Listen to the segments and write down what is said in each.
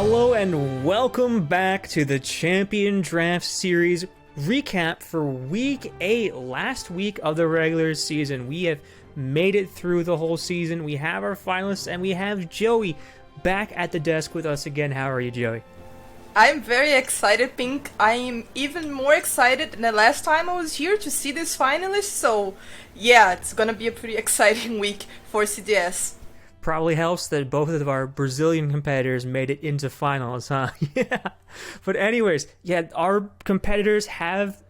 Hello and welcome back to the Champion Draft Series recap for Week 8, last week of the regular season. We have made it through the whole season. We have our finalists and we have Joey back at the desk with us again. How are you, Joey? I'm very excited, Pink. I'm even more excited than the last time I was here to see these finalists, so yeah, it's gonna be a pretty exciting week for CDS. Probably helps that both of our Brazilian competitors made it into finals, huh? Yeah. But anyways, yeah, our competitors have,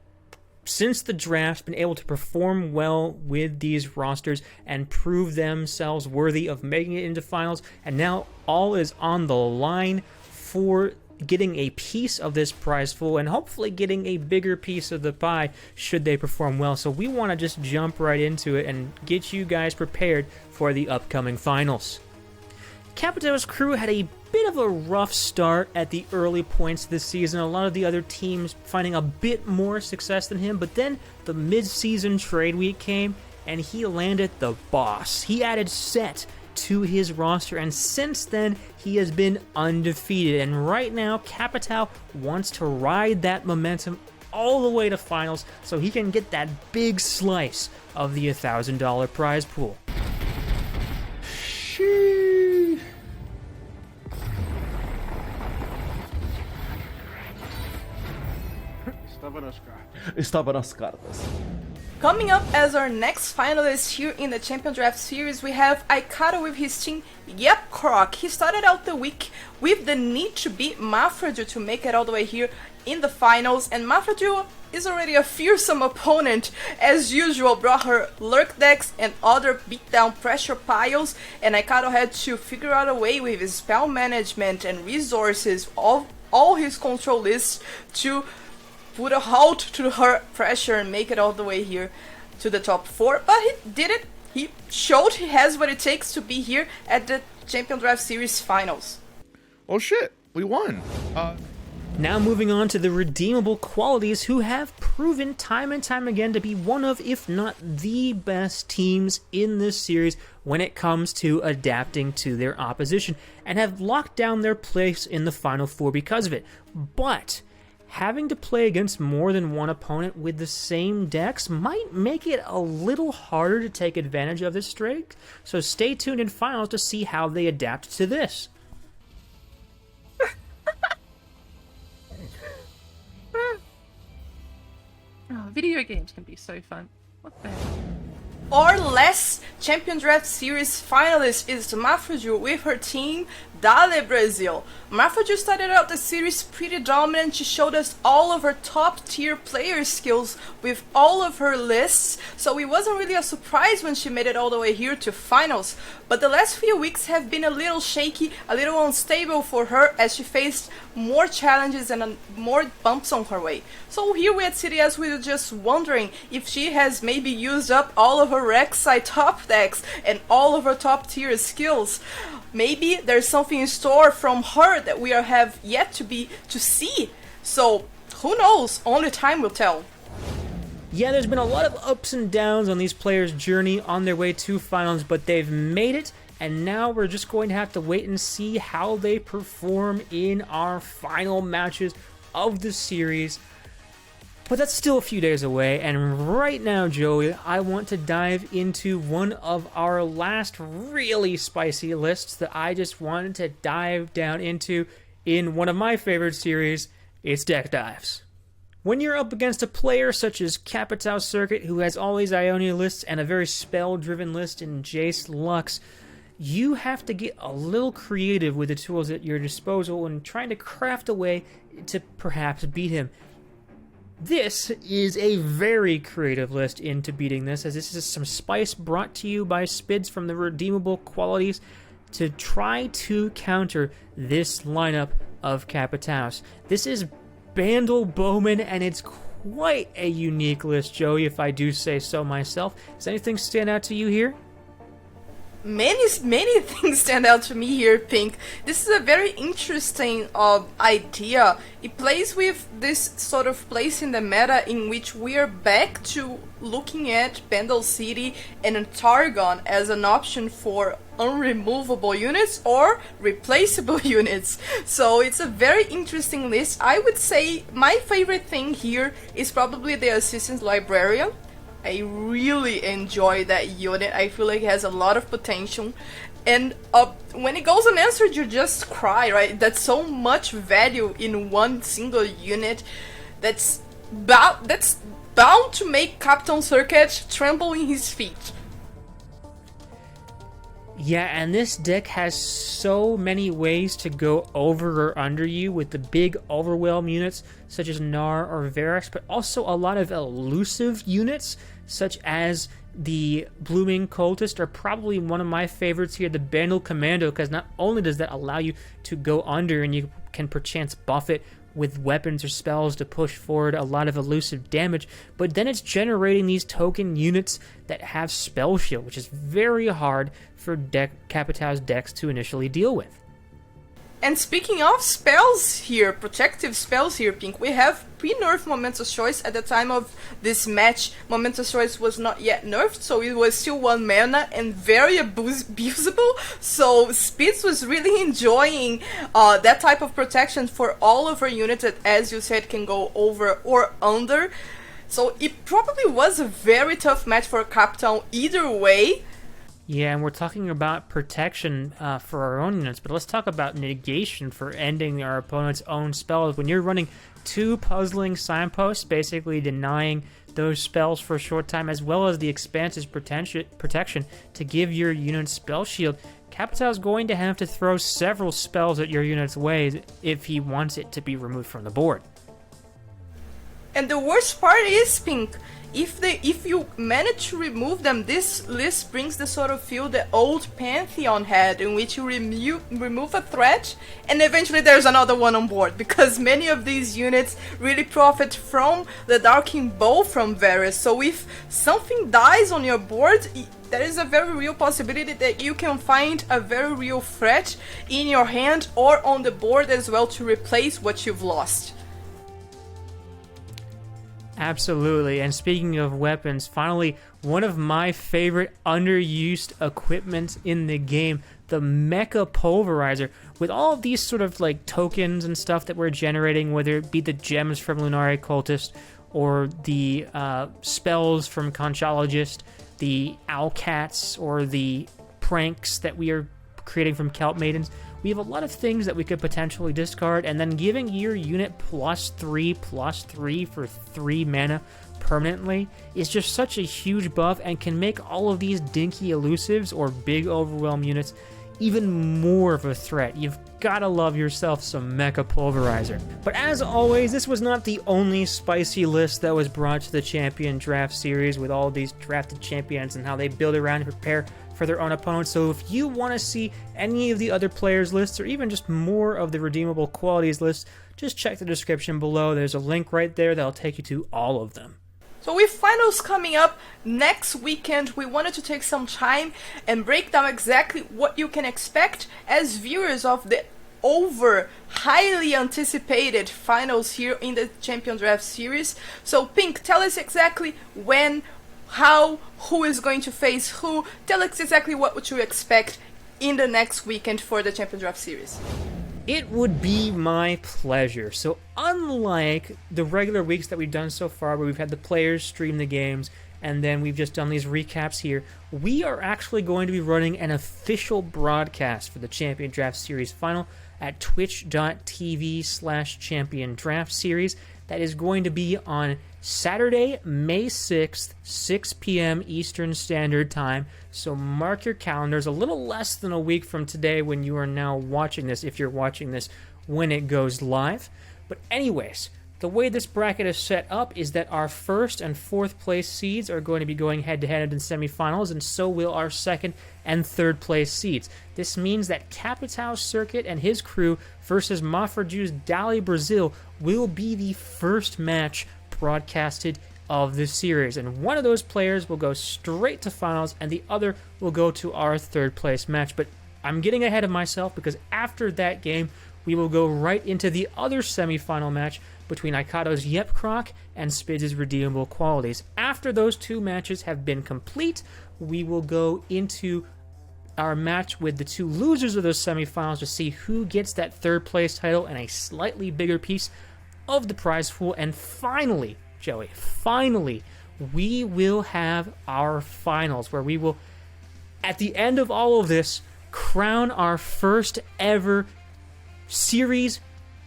since the draft, been able to perform well with these rosters and prove themselves worthy of making it into finals. And now all is on the line for getting a piece of this prize pool and hopefully getting a bigger piece of the pie should they perform well. So we want to just jump right into it and get you guys prepared for the upcoming finals. Capitel's crew had a bit of a rough start at the early points this season. A lot of the other teams finding a bit more success than him, but then the mid-season trade week came and he landed the boss. He added Set to his roster, and since then he has been undefeated. And right now Capital wants to ride that momentum all the way to finals so he can get that big slice of the $1,000 prize pool. Estava nas cartas. Coming up as our next finalist here in the Champion Draft Series, we have Aikaro with his team, Yep Croc. He started out the week with the need to beat Mafraju to make it all the way here in the finals, and Mafraju is already a fearsome opponent. As usual, brought her lurk decks and other beatdown pressure piles, and Aikaro had to figure out a way with his spell management and resources, all his control lists, to put a halt to her pressure and make it all the way here to the top 4. But he did it. He showed he has what it takes to be here at the Champion Draft Series finals. Oh shit, we won. Now moving on to the redeemable qualities, who have proven time and time again to be one of, if not the best teams in this series when it comes to adapting to their opposition, and have locked down their place in the Final Four because of it. But having to play against more than one opponent with the same decks might make it a little harder to take advantage of this streak, so stay tuned in finals to see how they adapt to this. Oh, video games can be so fun. What the hell? Our last Champion Draft Series finalist is Mafraju with her team, Dale Brazil. Mafraju started out the series pretty dominant. She showed us all of her top tier player skills with all of her lists, so it wasn't really a surprise when she made it all the way here to finals. But the last few weeks have been a little shaky, a little unstable for her as she faced more challenges and more bumps on her way. So here we at CDS, we were just wondering if she has maybe used up all of her Rek'Sai top decks and all of her top tier skills. Maybe there's something in store from her that we have yet to see. So who knows? Only time will tell. Yeah, there's been a lot of ups and downs on these players' journey on their way to finals, but they've made it, and now we're just going to have to wait and see how they perform in our final matches of the series. But that's still a few days away, and right now, Joey, I want to dive into one of our last really spicy lists that I just wanted to dive down into in one of my favorite series. It's Deck Dives. When you're up against a player such as Capital Circuit, who has all these Ionia lists and a very spell-driven list in Jace Lux, you have to get a little creative with the tools at your disposal and trying to craft a way to perhaps beat him. This is a very creative list into beating this, as this is some spice brought to you by Spids from the redeemable qualities to try to counter this lineup of Capitals. This is Bandle Bowman, and it's quite a unique list, Joey, if I do say so myself. Does anything stand out to you here? Many things stand out to me here, Pink. This is a very interesting idea. It plays with this sort of place in the meta in which we are back to looking at Pendle City and Targon as an option for unremovable units or replaceable units. So it's a very interesting list. I would say my favorite thing here is probably the Assistant Librarian. I really enjoy that unit. I feel like it has a lot of potential. And when it goes unanswered, you just cry, right? That's so much value in one single unit that's bound to make Captain Circuit tremble in his feet. Yeah, and this deck has so many ways to go over or under you with the big overwhelm units such as Gnar or Varus, but also a lot of elusive units such as the Blooming Cultist are probably one of my favorites here, the Bandle Commando, because not only does that allow you to go under and you can perchance buff it with weapons or spells to push forward a lot of elusive damage, but then it's generating these token units that have spell shield, which is very hard for Capitão's decks to initially deal with. And speaking of spells here, protective spells here, Pink, we have pre-nerf Momentous Choice. At the time of this match, Momentous Choice was not yet nerfed, so it was still 1 mana and very abusable. So Spitz was really enjoying that type of protection for all of her units that, as you said, can go over or under. So it probably was a very tough match for Capitão either way. Yeah, and we're talking about protection for our own units, but let's talk about negation for ending our opponent's own spells. When you're running 2 puzzling signposts, basically denying those spells for a short time, as well as the expansive protection to give your unit spell shield, Capitão's going to have to throw several spells at your unit's way if he wants it to be removed from the board. And the worst part is, Pink, if you manage to remove them, this list brings the sort of feel the old Pantheon had, in which you remove a threat and eventually there's another one on board, because many of these units really profit from the Darking Bow from Varus. So if something dies on your board, there is a very real possibility that you can find a very real threat in your hand or on the board as well to replace what you've lost. Absolutely, and speaking of weapons, finally, one of my favorite underused equipment in the game, the Mecha Pulverizer. With all of these sort of like tokens and stuff that we're generating, whether it be the gems from Lunari Cultist, or the spells from Conchologist, the Owlcats, or the pranks that we are creating from Kelp Maidens, we have a lot of things that we could potentially discard, and then giving your unit +3/+3 for 3 mana permanently is just such a huge buff and can make all of these dinky elusives or big overwhelm units even more of a threat. You've gotta love yourself some Mecha Pulverizer. But as always, this was not the only spicy list that was brought to the Champion Draft Series with all these drafted champions and how they build around and prepare for their own opponents. So if you want to see any of the other players' lists or even just more of the redeemable qualities lists, just check the description below. There's a link right there that'll take you to all of them. So with finals coming up next weekend, we wanted to take some time and break down exactly what you can expect as viewers of the highly anticipated finals here in the Champion Draft Series. So Pink, tell us exactly when, how, who is going to face who. Tell us exactly what would you expect in the next weekend for the Champion Draft Series. It would be my pleasure. So unlike the regular weeks that we've done so far, where we've had the players stream the games and then we've just done these recaps here, we are actually going to be running an official broadcast for the Champion Draft Series final at twitch.tv/Champion Draft Series. That is going to be on Saturday, May 6th, 6 p.m. Eastern Standard Time. So mark your calendars. A little less than a week from today when you are now watching this, if you're watching this when it goes live. But anyways, the way this bracket is set up is that our first and fourth place seeds are going to be going head-to-head in semifinals, and so will our second and third place seeds. This means that Capitão Circuit and his crew versus Mafraju's Dali Brazil will be the first match broadcasted of this series. And one of those players will go straight to finals, and the other will go to our third place match. But I'm getting ahead of myself because after that game, we will go right into the other semifinal match between Aikado's Yepkrok and Spids' Redeemable Qualities. After those two matches have been complete, we will go into our match with the two losers of those semifinals to see who gets that third place title and a slightly bigger piece of the prize pool. And finally, Joey, finally, we will have our finals where we will, at the end of all of this, crown our first ever series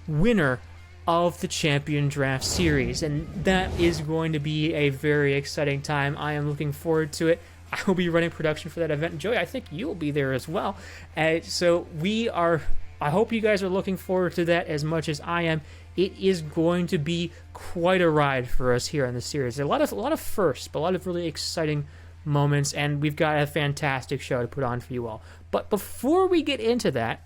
winner of the Champion Draft Series, and that is going to be a very exciting time. I am looking forward to it. I will be running production for that event. Joey, I think you'll be there as well. So I hope you guys are looking forward to that as much as I am. It is going to be quite a ride for us here in the series. A lot of firsts, but a lot of really exciting moments, and we've got a fantastic show to put on for you all. But before we get into that,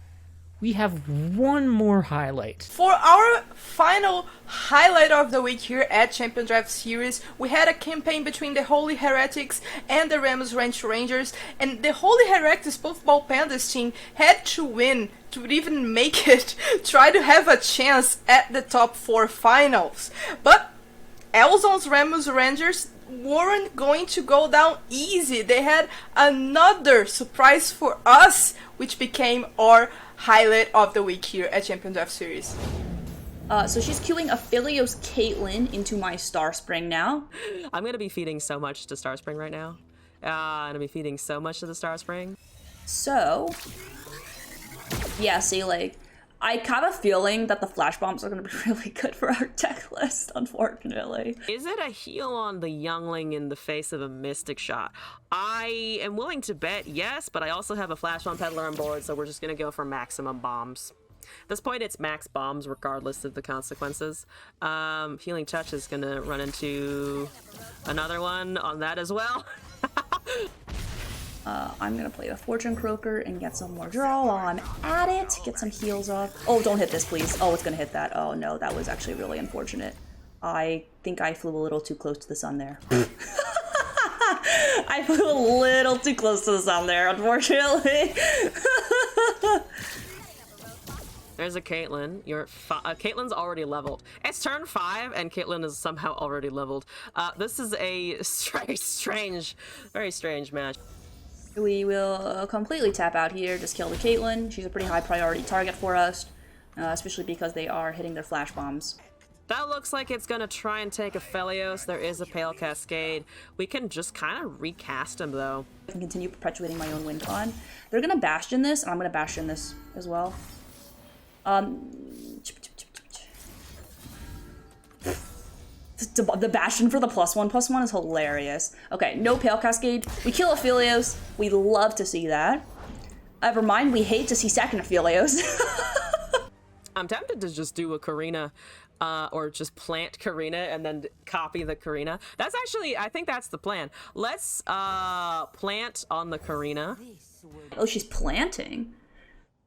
we have one more highlight. For our final highlight of the week here at Champion Draft Series, we had a campaign between the Holy Heretics and the Ramos Ranch Rangers, and the Holy Heretics, both Ball Pandas team, had to win to even make it, try to have a chance at the top 4 finals. But Elzon's Ramos Rangers weren't going to go down easy. They had another surprise for us, which became our highlight of the week here at Champion Draft Series. So she's queuing Aphelios Caitlyn into my Star Spring now. I'm gonna be feeding so much to Star Spring right now. I'm gonna be feeding so much to the Star Spring. So, yeah, see, like, I have a feeling that the flash bombs are going to be really good for our deck list, unfortunately. Is it a heal on the youngling in the face of a Mystic Shot? I am willing to bet yes, but I also have a Flash Bomb Peddler on board, so we're just going to go for maximum bombs. At this point, it's max bombs regardless of the consequences. Healing Touch is going to run into another one on that as well. I'm gonna play the Fortune Croaker and get some more draw while I'm at it. Get some heals off. Oh, don't hit this, please. Oh, it's gonna hit that. Oh no, that was actually really unfortunate. I think I flew a little too close to the sun there. I flew a little too close to the sun there, unfortunately. There's a Caitlyn. Caitlyn's already leveled. It's turn 5, and Caitlyn is somehow already leveled. This is a very strange match. We will completely tap out here, just kill the Caitlyn. She's a pretty high priority target for us, especially because they are hitting their flash bombs. That looks like it's gonna try and take Aphelios. There is a Pale Cascade. We can just kind of recast him, though. I can continue perpetuating my own win con. They're gonna Bastion this, and I'm gonna Bastion this as well. The Bastion for the +1/+1 is hilarious. Okay, no Pale Cascade. We kill Aphelios. We love to see that. Never mind, we hate to see second Aphelios. I'm tempted to just do a Karina, or just plant Karina and then copy the Karina. That's actually, I think that's the plan. Let's plant on the Karina. Oh, she's planting.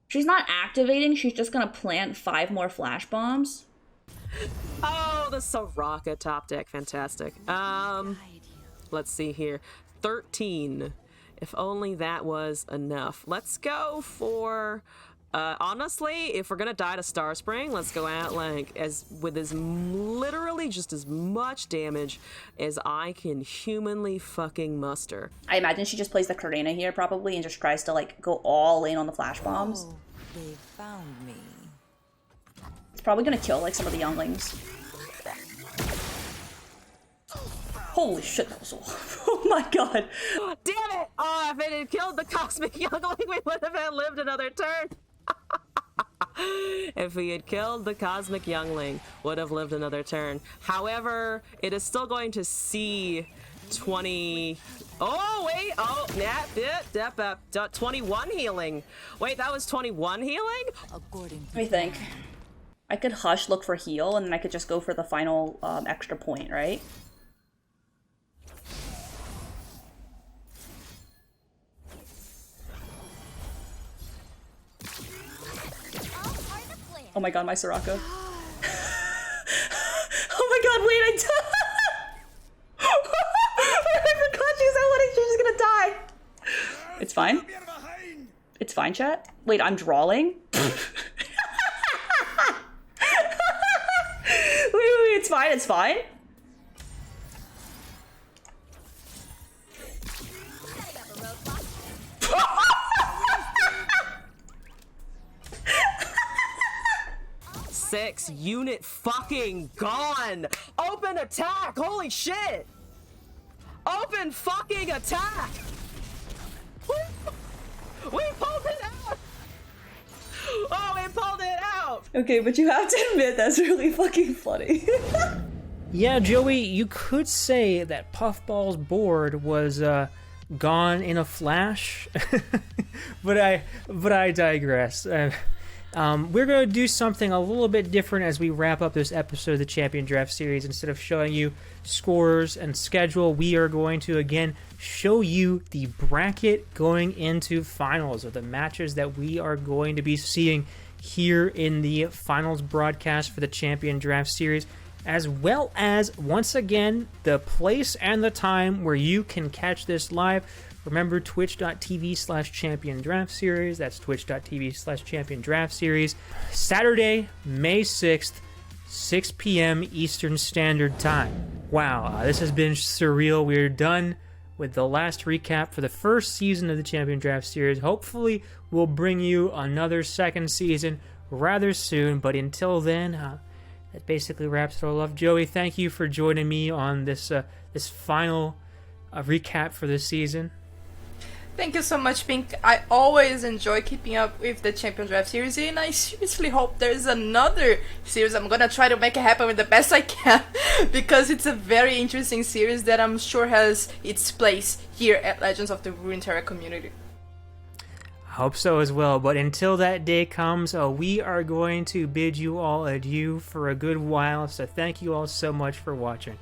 She's not activating, she's just gonna plant 5 more flash bombs. Oh, the Soraka top deck, fantastic. Let's see here, 13. If only that was enough. Let's go for, honestly, if we're gonna die to Star Spring, let's go out like literally just as much damage as I can humanly fucking muster. I imagine she just plays the Karina here probably and just tries to like go all in on the flash bombs. Oh, they found me. It's probably gonna kill like some of the younglings. Holy shit, that was all. Oh my god. Damn it! Oh, if it had killed the Cosmic Youngling, we would have lived another turn. If we had killed the Cosmic Youngling, would have lived another turn. However, it is still going to see 20... Oh, wait! Oh, yeah, 21 healing. Wait, that was 21 healing? Let me think. I could Hush, look for heal, and then I could just go for the final extra point, right? Oh my god, my Soraka. Oh my god, wait, fine. It's fine, chat. Wait, I'm drawing? Wait, it's fine, it's fine. Six unit fucking gone. Open attack. Holy shit. Open fucking attack. We pulled it out. Oh, we pulled it out. Okay, but you have to admit that's really fucking funny. Yeah, Joey, you could say that Puffball's board was gone in a flash, but I digress. We're going to do something a little bit different as we wrap up this episode of the Champion Draft Series. Instead of showing you scores and schedule, we are going to again show you the bracket going into finals, of the matches that we are going to be seeing here in the finals broadcast for the Champion Draft Series, as well as, once again, the place and the time where you can catch this live. Remember, twitch.tv/Champion Draft Series. That's twitch.tv/Champion Draft Series. Saturday, May 6th, 6 p.m. Eastern Standard Time. Wow, this has been surreal. We're done with the last recap for the first season of the Champion Draft Series. Hopefully, we'll bring you another second season rather soon. But until then, that basically wraps it all up. Joey, thank you for joining me on this final recap for this season. Thank you so much, Pink. I always enjoy keeping up with the Champion Draft Series, and I seriously hope there's another series. I'm gonna try to make it happen with the best I can, because it's a very interesting series that I'm sure has its place here at Legends of the Runeterra community. I hope so as well, but until that day comes, we are going to bid you all adieu for a good while, so thank you all so much for watching.